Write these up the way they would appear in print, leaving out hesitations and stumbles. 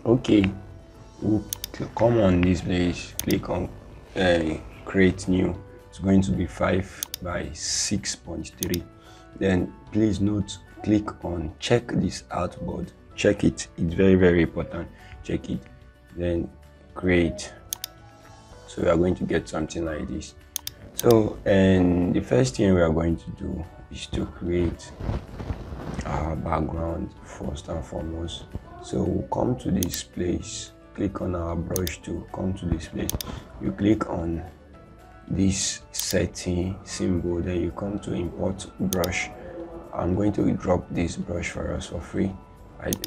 Okay, we'll come on this place, click on create new. It's going to be 5 by 6.3. Then please note, click on check this outboard, check it, it's very important, check it, then create. So we are going to get something like this. So, and the first thing we are going to do is to create our background first and foremost. So we'll come to this place, click on our brush tool, come to this place, you click on this setting symbol, then you come to import brush. I'm going to drop this brush for us for free.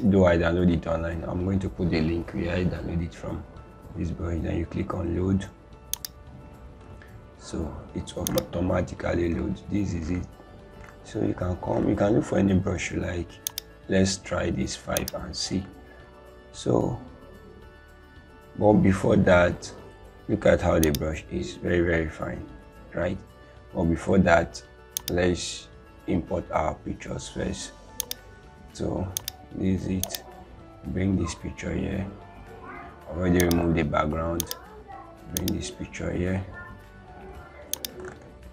Though I download it online, I'm going to put the link where I download it from, this brush. Then you click on load, so it automatically loads. This is it. So you can come, you can look for any brush you like. Let's try this 5 and see. So, but before that, look at how the brush is, very fine, right? But before that, let's import our pictures first. So this is it. Bring this picture here. Already remove the background. Bring this picture here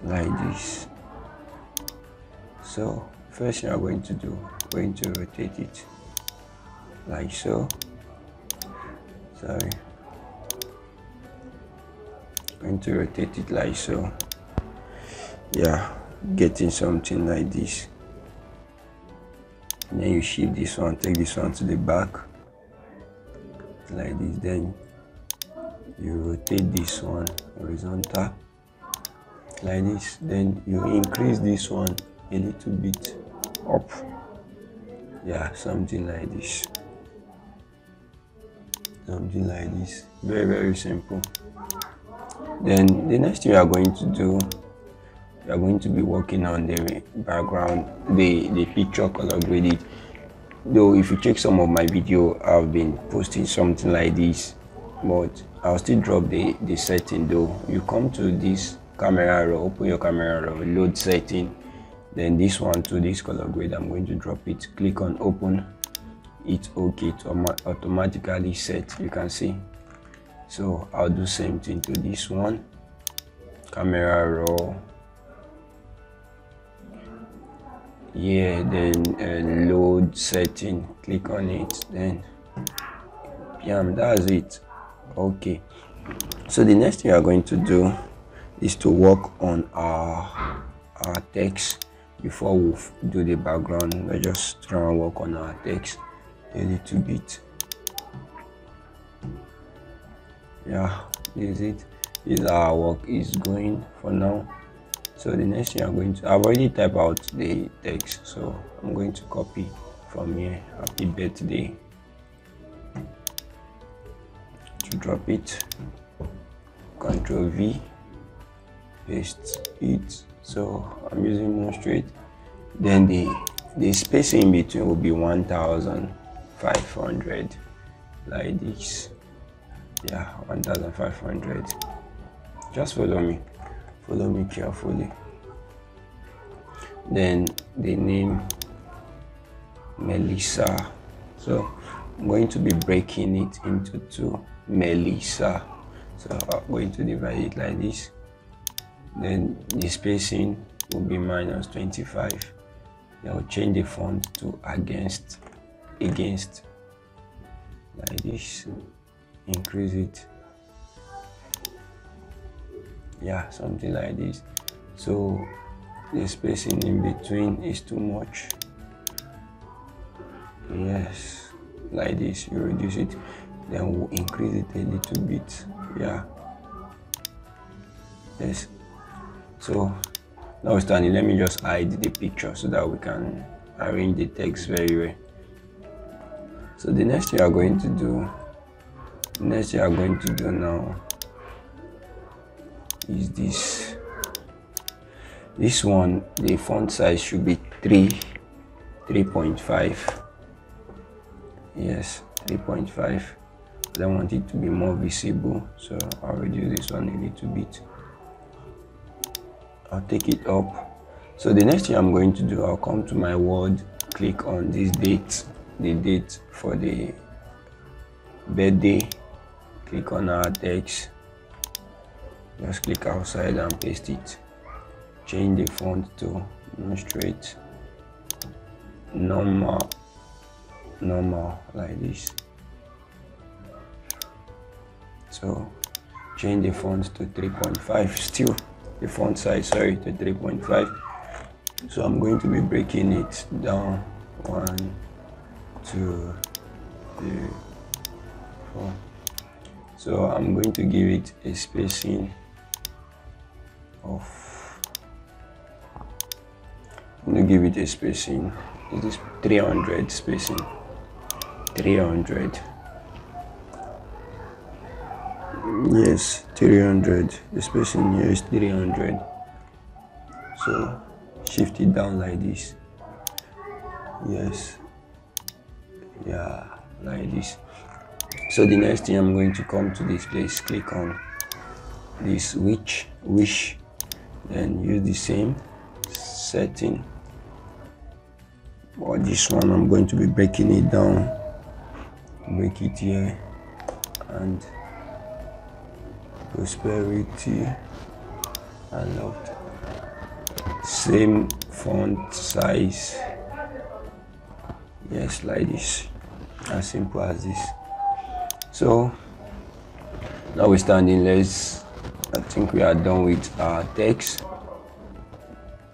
like this. So first thing I'm going to do, going to rotate it like so. Sorry, going to rotate it like so. Yeah, getting something like this. And then you shift this one, take this one to the back like this. Then you rotate this one horizontal like this. Then you increase this one a little bit up. Yeah, something like this. Something like this. Very simple. Then the next thing we are going to do, we are going to be working on the background, the picture color grading. Though if you check some of my video, I've been posting something like this, but I'll still drop the setting. Though you come to this camera raw, open your camera raw, load setting, then this one to this color grade, I'm going to drop it, click on open it. Okay, it automatically set, you can see. So I'll do same thing to this one, camera raw, yeah, then load setting, click on it, then bam, that's it. Okay, so the next thing we are going to do is to work on our text. Before we do the background, let's just try and work on our text a little bit. Yeah, this is it. This is how our work is going for now. So the next thing I'm going to, I've already typed out the text, so I'm going to copy from here, happy birthday, to drop it, Ctrl V, paste it. So I'm using Moonstraight. Then the spacing in between will be 1500 like this. Yeah, 1500. Just follow me carefully. Then the name Melissa, so I'm going to be breaking it into two, Melissa. So I'm going to divide it like this. Then the spacing will be -25. Then I'll change the font to against like this, increase it, yeah, something like this. So the spacing in between is too much. Yes, like this, you reduce it, then we'll increase it a little bit. Yeah, yes. So now standing, let me just hide the picture so that we can arrange the text very well. So the next thing we are going to do, now is this one. The font size should be 3.5. Yes, 3.5. I don't want it to be more visible, so I'll reduce this one a little bit. I'll take it up. So the next thing I'm going to do, I'll come to my Word, click on this date, the date for the birthday, click on our text, just click outside and paste it. Change the font to no straight, normal like this. So change the font to 3.5, still the font size, sorry, to 3.5. So I'm going to be breaking it down. 1, 2, 3, 4. So I'm going to give it a spacing of, I'm going to give it a spacing, it is 300 spacing, 300. Yes, 300. The spacing here is 300. So shift it down like this. Yes, yeah, like this. So the next thing, I'm going to come to this place, click on this wish, then use the same setting. Or this one, I'm going to be breaking it down, break it here, and prosperity and love. Same font size. Yes, like this, as simple as this. So notwithstanding, I think we are done with our text.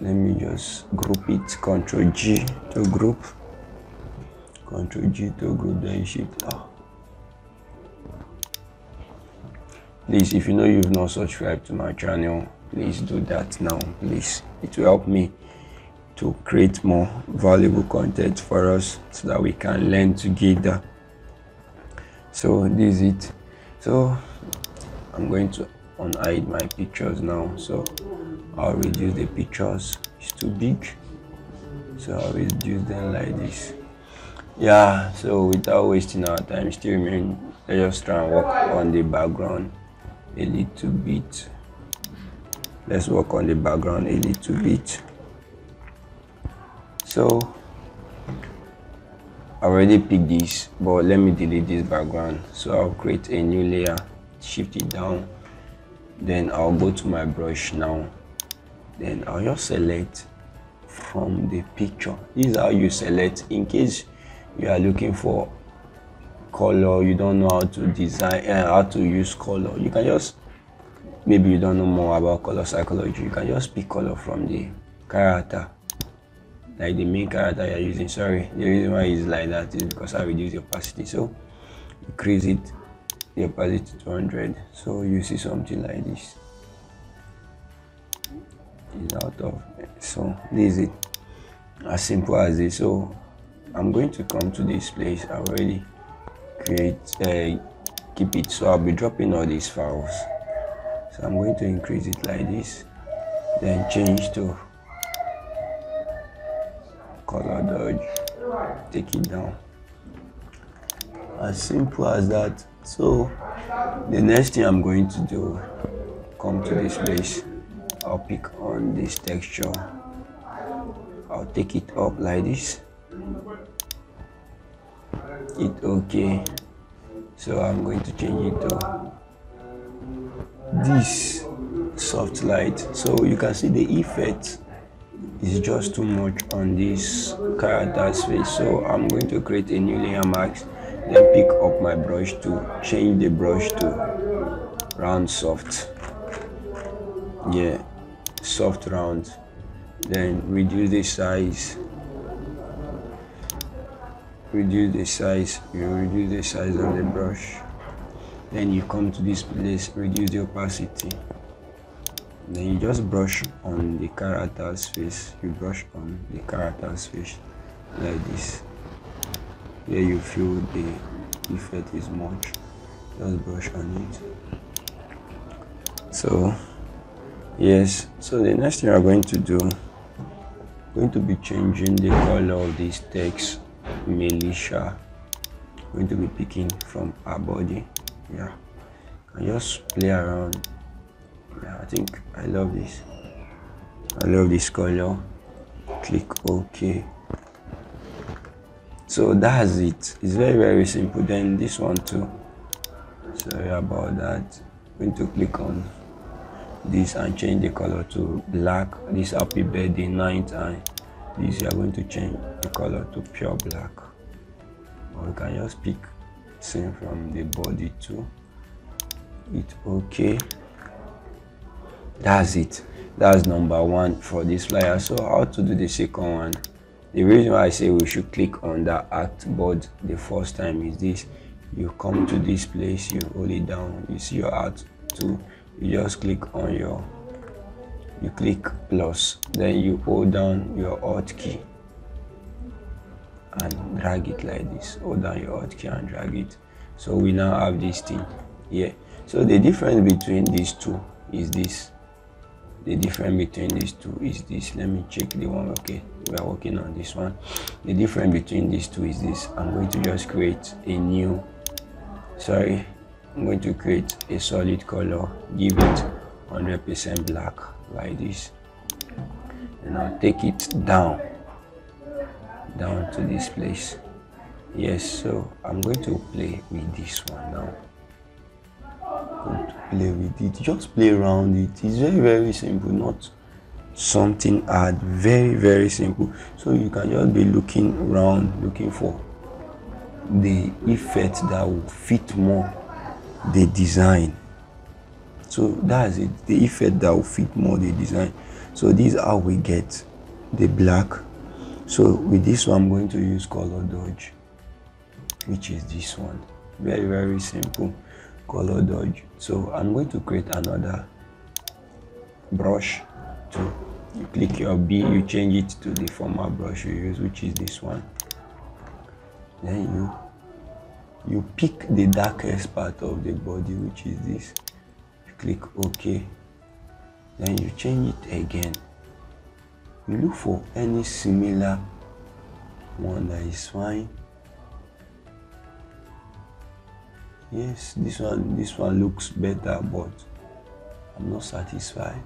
Let me just group it, Ctrl G to group, Ctrl G to group, then Shift R. Please, if you know you've not subscribed to my channel, please do that now, please. It will help me to create more valuable content for us so that we can learn together. So this is it. So I'm going to unhide my pictures now. So I'll reduce the pictures, it's too big. So I'll reduce them like this. Yeah, so without wasting our time, still remain, let's just try and work on the background a little bit. Let's work on the background a little bit. So I already picked this, but let me delete this background. So I'll create a new layer, shift it down, then I'll go to my brush now, then I'll just select from the picture. This is how you select in case you are looking for color, you don't know how to design how to use color. You can just, maybe you don't know more about color psychology, you can just pick color from the character, like the main character you're using. Sorry, the reason why it's like that is because I reduce the opacity. So increase it, the opacity to 200. So you see something like this. It's out of, so this is it, as simple as this. So I'm going to come to this place. I already keep it, so I'll be dropping all these files. So I'm going to increase it like this, then change to color dodge, take it down, as simple as that. So the next thing I'm going to do, come to this place, I'll pick on this texture, I'll take it up like this, hit OK. So I'm going to change it to this soft light. So you can see the effect is just too much on this character's face. So I'm going to create a new layer mask, then pick up my brush to change the brush to round soft. Yeah, soft round. Then reduce the size. You reduce the size of the brush. Then you come to this place, reduce the opacity. Then you just brush on the character's face. You brush on the character's face like this. Where you feel the effect is much, just brush on it. So yes, so the next thing we're going to do, going to be changing the color of this text. Militia, going to be picking from our body. Yeah, and just play around. Yeah, I think I love this. I love this color. Click OK. So that's it. It's very simple. Then this one too, sorry about that. I'm going to click on this and change the color to black. This happy birthday night, and this you are going to change the color to pure black, or you can just pick same from the body too. It's okay. That's it. That's number one for this flyer. So how to do the second one? The reason why I say we should click on that art board the first time is this: you come to this place, you hold it down, you see your art tool, you just click on you click plus, then you hold down your alt key and drag it like this. Hold down your alt key and drag it. So we now have this thing here. So the difference between these two is this. The difference between these two is this. Let me check the one. Okay, we are working on this one. The difference between these two is this. I'm going to just create a new, I'm going to create a solid color, give it 100% black like this, and I'll take it down to this place. Yes, so I'm going to play with this one now. Play with it, just play around it. It's very simple, not something hard. Very simple. So you can just be looking around, looking for the effect that will fit more the design. So that's it, the effect that will fit more the design. So this is how we get the black. So with this one, I'm going to use color dodge, which is this one. Very simple, color dodge. So I'm going to create another brush. So you click your B, you change it to the former brush you use, which is this one. Then you pick the darkest part of the body, which is this. You click OK. Then you change it again. You look for any similar one that is fine. Yes, this one looks better, but I'm not satisfied.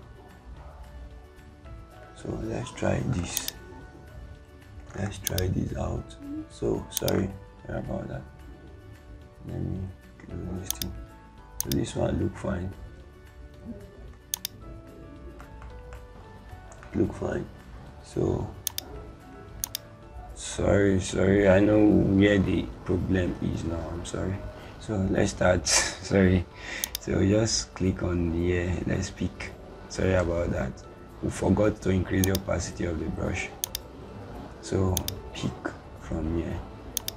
So let's try this. Let's try this out. So sorry about that. Let me close this thing. So this one look fine. Look fine. So sorry, I know where the problem is now. I'm sorry. So let's start. Sorry. So just click on here. Let's pick. Sorry about that. We forgot to increase the opacity of the brush. So pick from here.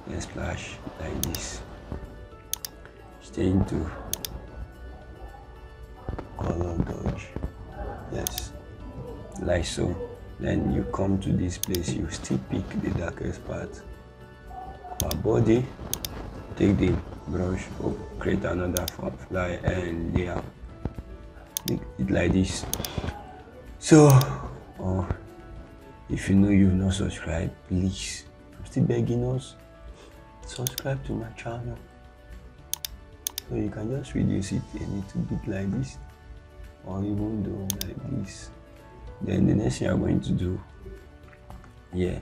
Let's splash like this. Change to color dodge. Yes, like so. Then you come to this place. You still pick the darkest part. Our body. Take the brush, or create another fly and layer. Make it like this. So, if you know you've not subscribed, please, I'm still begging us, subscribe to my channel. So you can just reduce it a little bit like this, or even do like this. Then the next thing I'm going to do, I'm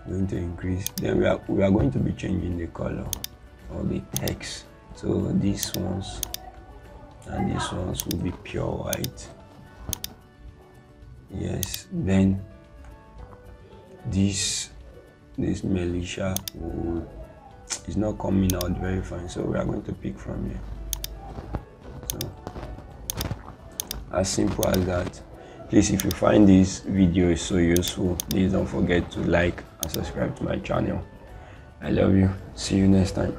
going to increase. Then we are going to be changing the color of the text. So these ones and these ones will be pure white. Yes, then this militia is not coming out very fine, so we are going to pick from here. So as simple as that. Please, if you find this video is so useful, please don't forget to like and subscribe to my channel. I love you. See you next time.